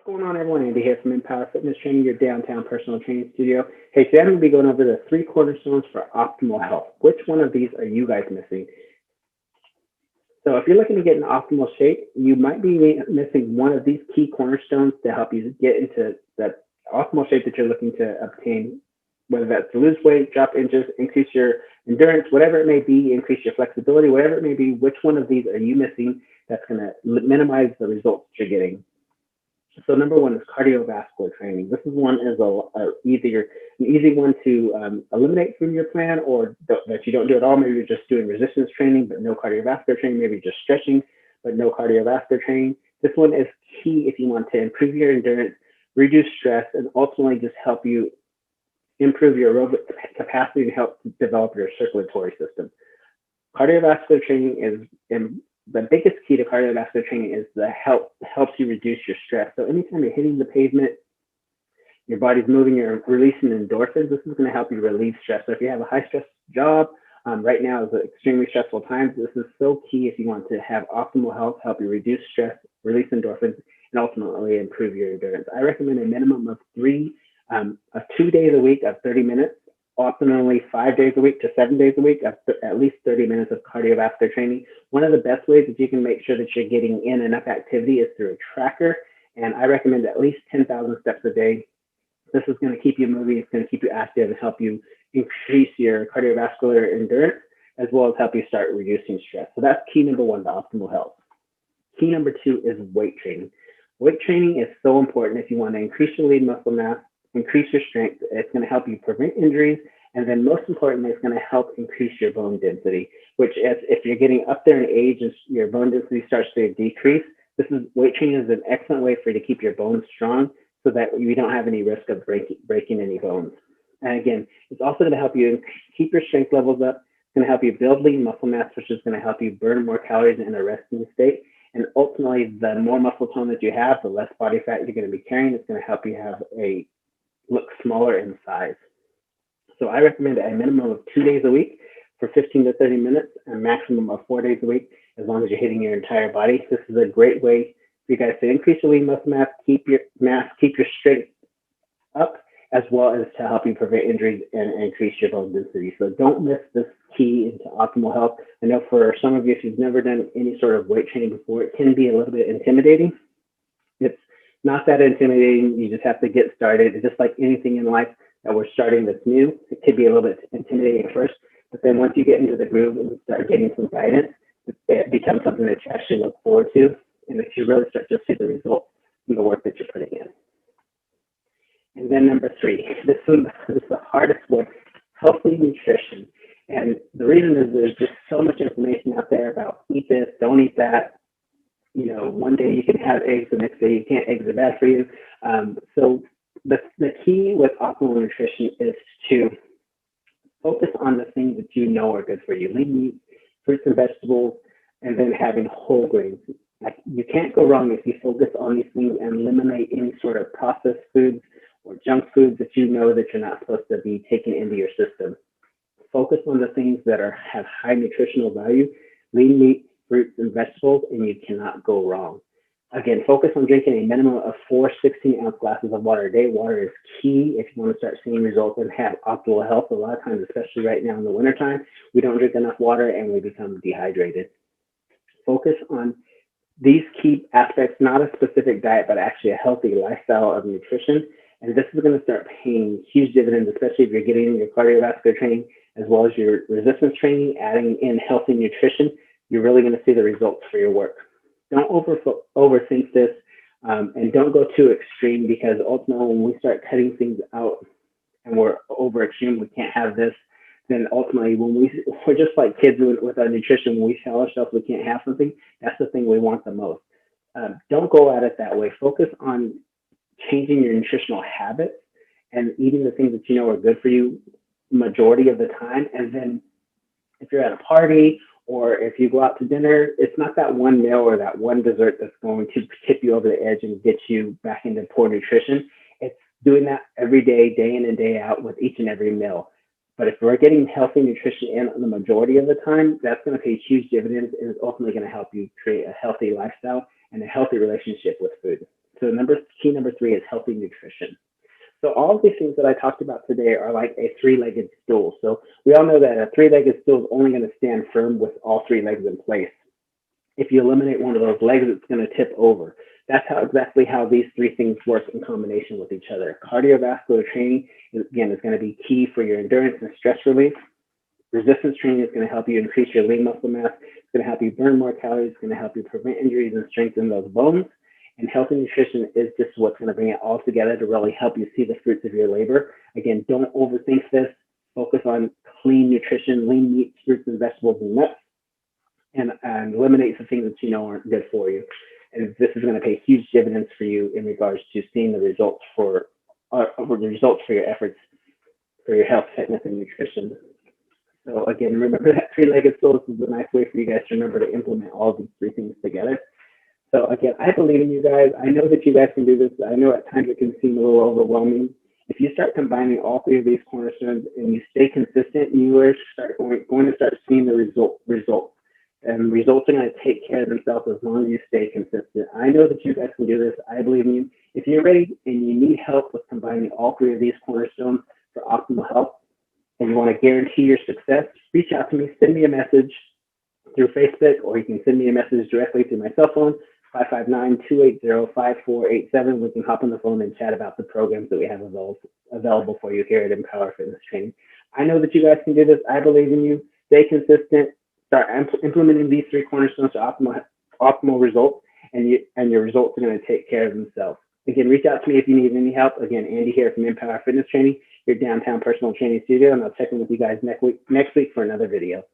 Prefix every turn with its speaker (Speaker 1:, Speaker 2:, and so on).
Speaker 1: What's going on, everyone? Andy here from Empower Fitness Training, your downtown personal training studio. Hey, today I'm going to be going over the three cornerstones for optimal health. Which one of these are you guys missing? So if you're looking to get in optimal shape, you might be missing one of these key cornerstones to help you get into that optimal shape that you're looking to obtain, whether that's to lose weight, drop inches, increase your endurance, whatever it may be, increase your flexibility, whatever it may be. Which one of these are you missing that's going to minimize the results that you're getting? So number one is cardiovascular training. This is one is either an easy one to eliminate from your plan, or that you don't do at all. Maybe you're just doing resistance training, but no cardiovascular training. Maybe you're just stretching, but no cardiovascular training. This one is key if you want to improve your endurance, reduce stress, and ultimately just help you improve your aerobic capacity and help develop your circulatory system. Cardiovascular training is the biggest key to cardiovascular training is helps you reduce your stress. So anytime you're hitting the pavement, your body's moving, you're releasing endorphins. This is going to help you relieve stress. So if you have a high stress job, right now is an extremely stressful time. This is so key if you want to have optimal health, help you reduce stress, release endorphins, and ultimately improve your endurance. I recommend a minimum of 2 days a week of 30 minutes. Optimally 5 days a week to 7 days a week, at least 30 minutes of cardiovascular training. One of the best ways that you can make sure that you're getting in enough activity is through a tracker. And I recommend at least 10,000 steps a day. This is going to keep you moving. It's going to keep you active and help you increase your cardiovascular endurance, as well as help you start reducing stress. So that's key number one to optimal health. Key number two is weight training. Weight training is so important if you want to increase your lean muscle mass, increase your strength. It's going to help you prevent injuries. And then most importantly, it's going to help increase your bone density, which if you're getting up there in age and your bone density starts to decrease, weight training is an excellent way for you to keep your bones strong so that you don't have any risk of breaking any bones. And again, it's also going to help you keep your strength levels up. It's going to help you build lean muscle mass, which is going to help you burn more calories in a resting state. And ultimately, the more muscle tone that you have, the less body fat you're going to be carrying. It's going to help you look smaller in size. So I recommend a minimum of 2 days a week for 15 to 30 minutes, and a maximum of 4 days a week, as long as you're hitting your entire body. This is a great way for you guys to increase your lean muscle mass, keep your strength up, as well as to help you prevent injuries and increase your bone density. So don't miss this key into optimal health. I know for some of you, if you've never done any sort of weight training before, it can be a little bit intimidating. It's not that intimidating. You just have to get started. It's just like anything in life that we're starting that's new. It could be a little bit intimidating at first, but then once you get into the groove and start getting some guidance, it becomes something that you actually look forward to, and that you really start to see the results from the work that you're putting in. And then number three, this one is the hardest one, healthy nutrition. And the reason is there's just so much information out there about eat this, don't eat that. You know, one day you can have eggs, the next day you can't. Eggs are bad for you. So the key with optimal nutrition is to focus on the things that you know are good for you. Lean meat, fruits and vegetables, and then having whole grains. You can't go wrong if you focus on these things and eliminate any sort of processed foods or junk foods that you know that you're not supposed to be taking into your system. Focus on the things that have high nutritional value, lean meat, fruits, and vegetables, and you cannot go wrong. Again, focus on drinking a minimum of 4 16-ounce glasses of water a day. Water is key if you want to start seeing results and have optimal health. A lot of times, especially right now in the wintertime, we don't drink enough water and we become dehydrated. Focus on these key aspects, not a specific diet, but actually a healthy lifestyle of nutrition. And this is going to start paying huge dividends, especially if you're getting in your cardiovascular training as well as your resistance training, adding in healthy nutrition. You're really going to see the results for your work. Don't overthink this, and don't go too extreme, because ultimately when we start cutting things out and we're over extreme, we can't have this, then ultimately we're just like kids with our nutrition. When we tell ourselves we can't have something, that's the thing we want the most. Don't go at it that way. Focus on changing your nutritional habits and eating the things that you know are good for you majority of the time. And then if you're at a party or if you go out to dinner, it's not that one meal or that one dessert that's going to tip you over the edge and get you back into poor nutrition. It's doing that every day, day in and day out with each and every meal. But if we're getting healthy nutrition in the majority of the time, that's going to pay huge dividends, and it's ultimately going to help you create a healthy lifestyle and a healthy relationship with food. So key number 3 is healthy nutrition. So all of these things that I talked about today are like a three-legged stool. So we all know that a three-legged stool is only going to stand firm with all three legs in place. If you eliminate one of those legs, it's going to tip over. That's exactly how these three things work in combination with each other. Cardiovascular training, again, is going to be key for your endurance and stress relief. Resistance training is going to help you increase your lean muscle mass. It's going to help you burn more calories. It's going to help you prevent injuries and strengthen those bones. And healthy nutrition is just what's going to bring it all together to really help you see the fruits of your labor. Again, don't overthink this. Focus on clean nutrition, lean meats, fruits and vegetables and nuts, and eliminate the things that you know aren't good for you. And this is going to pay huge dividends for you in regards to seeing the results for your efforts for your health, fitness, and nutrition. So again, remember that three-legged stool. This is a nice way for you guys to remember to implement all of these three things together. So again, I believe in you guys. I know that you guys can do this. I know at times it can seem a little overwhelming. If you start combining all three of these cornerstones and you stay consistent, you are going to start seeing the results. And results are going to take care of themselves as long as you stay consistent. I know that you guys can do this. I believe in you. If you're ready and you need help with combining all three of these cornerstones for optimal health, and you want to guarantee your success, reach out to me, send me a message through Facebook, or you can send me a message directly through my cell phone, 559-280-5487. We can hop on the phone and chat about the programs that we have available for you here at Empower Fitness Training. I know that you guys can do this. I believe in you. Stay consistent. Start implementing these three cornerstones to optimal results, and your results are going to take care of themselves. Again, reach out to me if you need any help. Again, Andy here from Empower Fitness Training, your downtown personal training studio, and I'll check in with you guys next week for another video.